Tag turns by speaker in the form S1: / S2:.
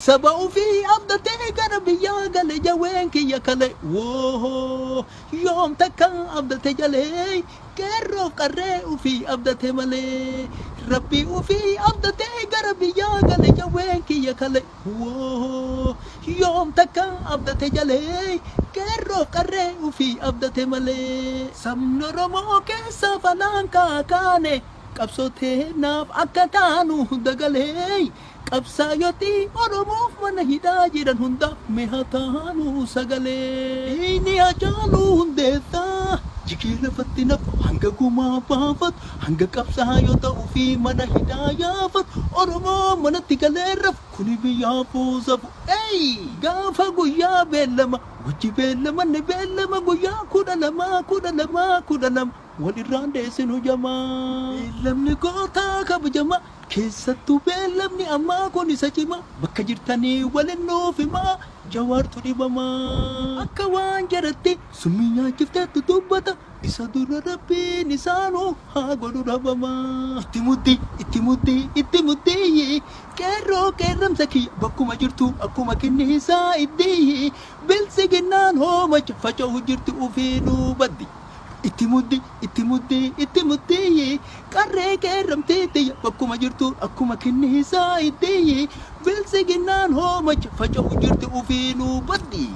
S1: sabaUfii abdatee galle jaween kiiyaa kalee woo yoom takka abdatee galee qeerroof qarree ufii abdatee malee rabbi ufii abdatee galle jaween kiiyaa kalee woo yoom takka abdatee galee qeerroof qarree ufii abdatee malee sabni Oromoo keessa falaan kaakaane qabsootee naaf akka taanu dagalee. Qabsaayoti Oromoof mana hidhaa jiran hundaaf mi'a taanu sagalee inni hajaalu hundeessaa jigee lafatti nafu hanga gumaa baafatu hanga qabsaayota ufii mana hidhaa yaafatu Oromoo manatti galee rafu kuni biyyaafuu safu gaafa guyyaa beellama wajji beellamanne beellama guyyaa kudha lama walirraan deessinu jamaa beellamni gootaa kabajamaa keessattuu beellamni ammaa kun isa cimaa bakka jirtanii waliin nuuf himaa jawaartu dhibamaa akka waan jedhatti summii nyaachifteettu dubbata isa dura rabbiin isaanuu haa godhu dhabamaa itti muddii qeerroo qeerramsa kiyya bakkuma jirtu akkuma kinniisaa iddii bilsi ginnaan hoomacha faca'u jirti ufiinuu baddi. Itti muddii qarree qeerramtee tiyya bakkuma jirtu akkuma kinniisaa iddii bilsi ginnaan hoomacha faca'u jirti ufiinuu baddi.